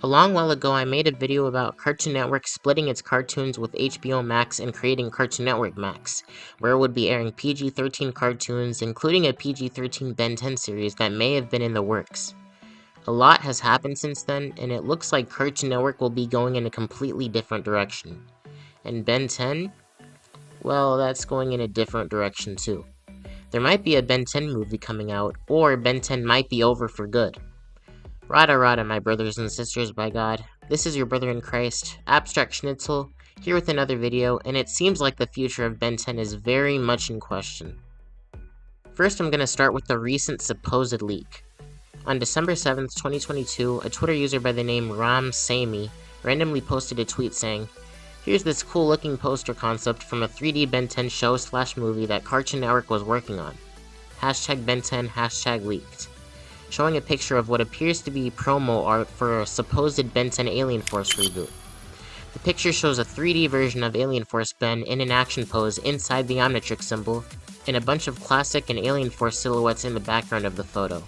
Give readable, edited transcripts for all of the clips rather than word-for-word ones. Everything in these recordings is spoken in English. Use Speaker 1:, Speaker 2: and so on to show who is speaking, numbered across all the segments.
Speaker 1: A long while ago, I made a video about Cartoon Network splitting its cartoons with HBO Max and creating Cartoon Network Max, where it would be airing PG-13 cartoons, including a PG-13 Ben 10 series that may have been in the works. A lot has happened since then, and it looks like Cartoon Network will be going in a completely different direction. And Ben 10? Well, that's going in a different direction too. There might be a Ben 10 movie coming out, or Ben 10 might be over for good. Rada rada, my brothers and sisters, by God. This is your brother in Christ, Abstract Schnitzel, here with another video, and it seems like the future of Ben 10 is very much in question. First, I'm going to start with the recent supposed leak. On December 7th, 2022, a Twitter user by the name Ram Sami randomly posted a tweet saying, "Here's this cool looking poster concept from a 3D Ben 10 show/movie that Cartoon Network was working on. Hashtag Ben 10, hashtag leaked." Showing a picture of what appears to be promo art for a supposed Ben 10 Alien Force reboot. The picture shows a 3D version of Alien Force Ben in an action pose inside the Omnitrix symbol, and a bunch of classic and Alien Force silhouettes in the background of the photo.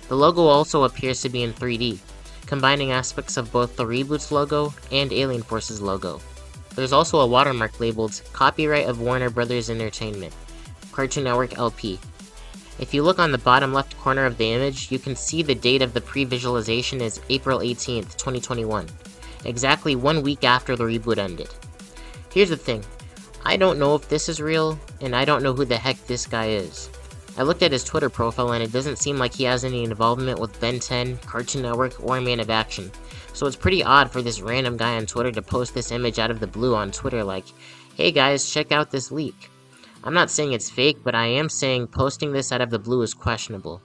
Speaker 1: The logo also appears to be in 3D, combining aspects of both the reboot's logo and Alien Force's logo. There's also a watermark labeled "Copyright of Warner Brothers Entertainment, Cartoon Network LP." If you look on the bottom left corner of the image, you can see the date of the pre-visualization is April 18th, 2021, exactly 1 week after the reboot ended. Here's the thing, I don't know if this is real, and I don't know who the heck this guy is. I looked at his Twitter profile and it doesn't seem like he has any involvement with Ben 10, Cartoon Network, or Man of Action, so it's pretty odd for this random guy on Twitter to post this image out of the blue on Twitter like, "Hey guys, check out this leak." I'm not saying it's fake, but I am saying posting this out of the blue is questionable.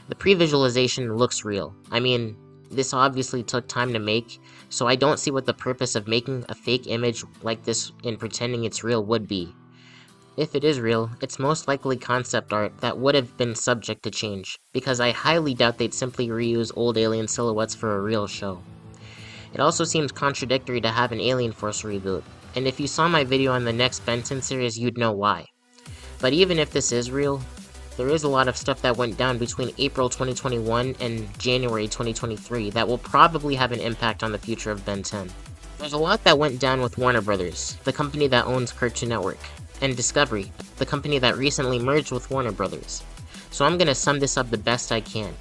Speaker 1: The pre-visualization looks real. I mean, this obviously took time to make, so I don't see what the purpose of making a fake image like this and pretending it's real would be. If it is real, it's most likely concept art that would have been subject to change, because I highly doubt they'd simply reuse old alien silhouettes for a real show. It also seems contradictory to have an Alien Force reboot, and if you saw my video on the next Ben 10 series, you'd know why. But even if this is real, there is a lot of stuff that went down between April 2021 and January 2023 that will probably have an impact on the future of Ben 10. There's a lot that went down with Warner Brothers, the company that owns Cartoon Network, and Discovery, the company that recently merged with Warner Brothers. So I'm gonna sum this up the best I can.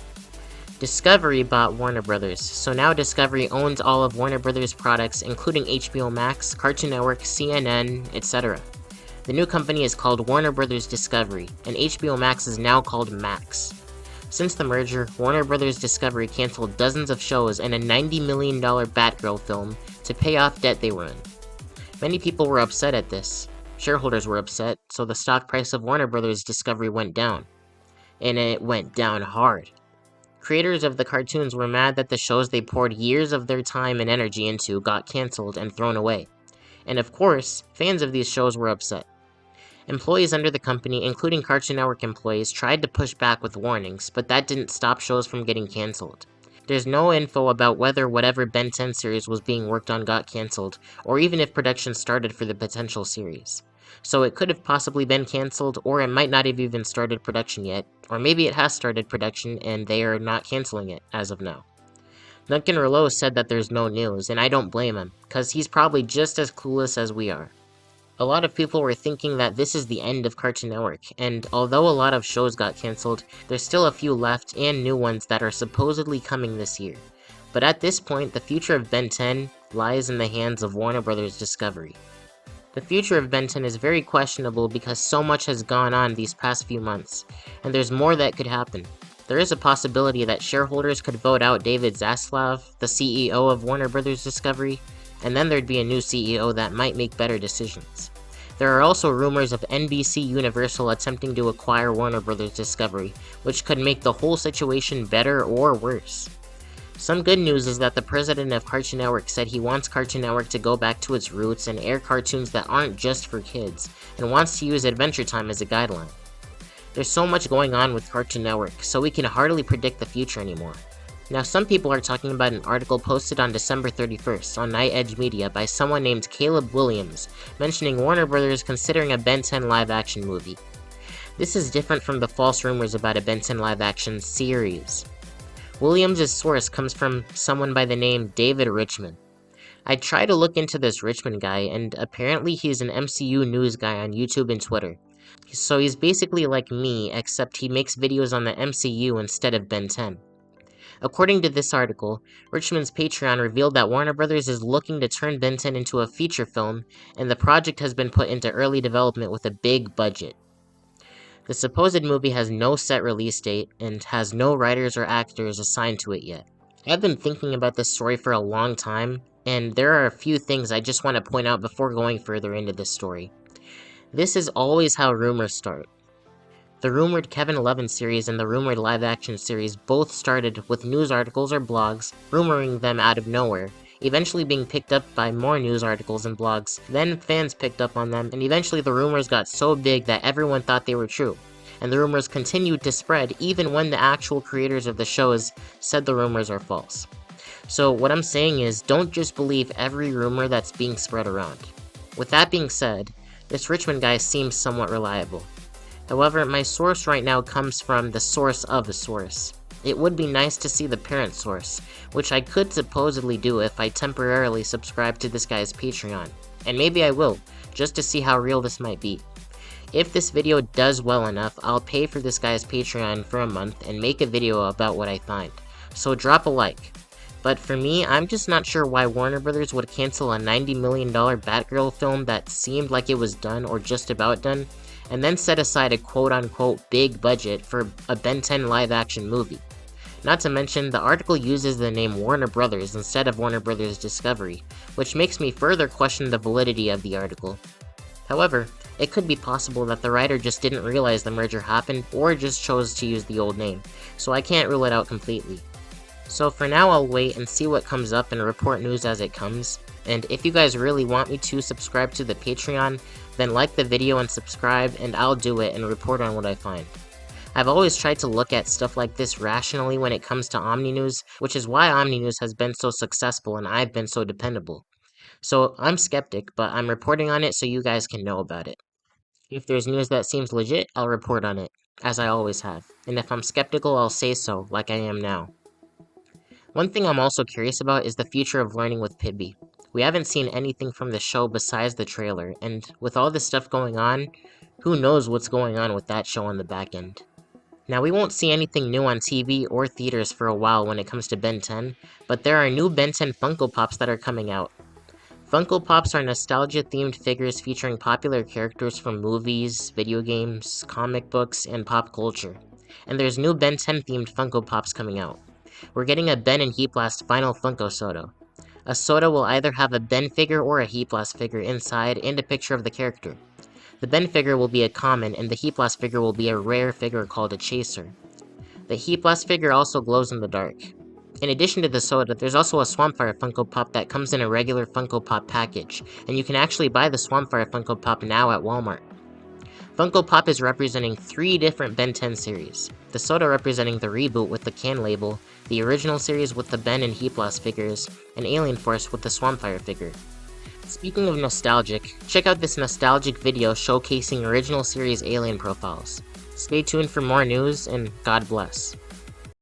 Speaker 1: Discovery bought Warner Brothers, so now Discovery owns all of Warner Brothers products including HBO Max, Cartoon Network, CNN, etc. The new company is called Warner Brothers Discovery, and HBO Max is now called Max. Since the merger, Warner Brothers Discovery canceled dozens of shows and a $90 million Batgirl film to pay off debt they were in. Many people were upset at this. Shareholders were upset, so the stock price of Warner Brothers Discovery went down. And it went down hard. Creators of the cartoons were mad that the shows they poured years of their time and energy into got canceled and thrown away. And of course, fans of these shows were upset. Employees under the company, including Cartoon Network employees, tried to push back with warnings, but that didn't stop shows from getting canceled. There's no info about whether whatever Ben 10 series was being worked on got canceled, or even if production started for the potential series. So it could have possibly been canceled, or it might not have even started production yet, or maybe it has started production and they are not canceling it as of now. Duncan Rouleau said that there's no news, and I don't blame him, cause he's probably just as clueless as we are. A lot of people were thinking that this is the end of Cartoon Network, and although a lot of shows got canceled, there's still a few left and new ones that are supposedly coming this year. But at this point, the future of Ben 10 lies in the hands of Warner Brothers Discovery. The future of Ben 10 is very questionable because so much has gone on these past few months, and there's more that could happen. There is a possibility that shareholders could vote out David Zaslav, the CEO of Warner Brothers Discovery, and then there'd be a new CEO that might make better decisions. There are also rumors of NBC Universal attempting to acquire Warner Brothers Discovery, which could make the whole situation better or worse. Some good news is that the president of Cartoon Network said he wants Cartoon Network to go back to its roots and air cartoons that aren't just for kids, and wants to use Adventure Time as a guideline. There's so much going on with Cartoon Network, so we can hardly predict the future anymore. Now, some people are talking about an article posted on December 31st on Night Edge Media by someone named Caleb Williams, mentioning Warner Brothers considering a Ben 10 live-action movie. This is different from the false rumors about a Ben 10 live-action series. Williams' source comes from someone by the name David Richman. I tried to look into this Richman guy, and apparently he's an MCU news guy on YouTube and Twitter. So he's basically like me, except he makes videos on the MCU instead of Ben 10. According to this article, Richman's Patreon revealed that Warner Bros. Is looking to turn Ben 10 into a feature film, and the project has been put into early development with a big budget. The supposed movie has no set release date, and has no writers or actors assigned to it yet. I've been thinking about this story for a long time, and there are a few things I just want to point out before going further into this story. This is always how rumors start. The rumored Kevin 11 series and the rumored live-action series both started with news articles or blogs rumoring them out of nowhere, eventually being picked up by more news articles and blogs. Then fans picked up on them, and eventually the rumors got so big that everyone thought they were true. And the rumors continued to spread even when the actual creators of the shows said the rumors are false. So what I'm saying is, don't just believe every rumor that's being spread around. With that being said, this Richmond guy seems somewhat reliable. However, my source right now comes from the source of a source. It would be nice to see the parent source, which I could supposedly do if I temporarily subscribe to this guy's Patreon. And maybe I will, just to see how real this might be. If this video does well enough, I'll pay for this guy's Patreon for a month and make a video about what I find. So drop a like. But for me, I'm just not sure why Warner Bros. Would cancel a $90 million Batgirl film that seemed like it was done or just about done, and then set aside a quote-unquote big budget for a Ben 10 live-action movie. Not to mention, the article uses the name Warner Brothers instead of Warner Brothers Discovery, which makes me further question the validity of the article. However, it could be possible that the writer just didn't realize the merger happened or just chose to use the old name, so I can't rule it out completely. So for now, I'll wait and see what comes up and report news as it comes. And if you guys really want me to subscribe to the Patreon, then like the video and subscribe, and I'll do it and report on what I find. I've always tried to look at stuff like this rationally when it comes to Omni News, which is why Omni News has been so successful and I've been so dependable. So I'm skeptic, but I'm reporting on it so you guys can know about it. If there's news that seems legit, I'll report on it, as I always have. And if I'm skeptical, I'll say so, like I am now. One thing I'm also curious about is the future of learning with Pibby. We haven't seen anything from the show besides the trailer, and with all this stuff going on, who knows what's going on with that show on the back end. Now, we won't see anything new on TV or theaters for a while when it comes to Ben 10, but there are new Ben 10 Funko Pops that are coming out. Funko Pops are nostalgia-themed figures featuring popular characters from movies, video games, comic books, and pop culture. And there's new Ben 10 themed Funko Pops coming out. We're getting a Ben and Heat Blast Final Funko Soda. A soda will either have a Ben figure or a Heat Blast figure inside and a picture of the character. The Ben figure will be a common, and the Heat Blast figure will be a rare figure called a Chaser. The Heat Blast figure also glows in the dark. In addition to the soda, there's also a Swampfire Funko Pop that comes in a regular Funko Pop package, and you can actually buy the Swampfire Funko Pop now at Walmart. Funko Pop is representing 3 different Ben 10 series. The soda representing the reboot with the can label, the original series with the Ben and Heat Blast figures, and Alien Force with the Swampfire figure. Speaking of nostalgic, check out this nostalgic video showcasing original series alien profiles. Stay tuned for more news, and God bless.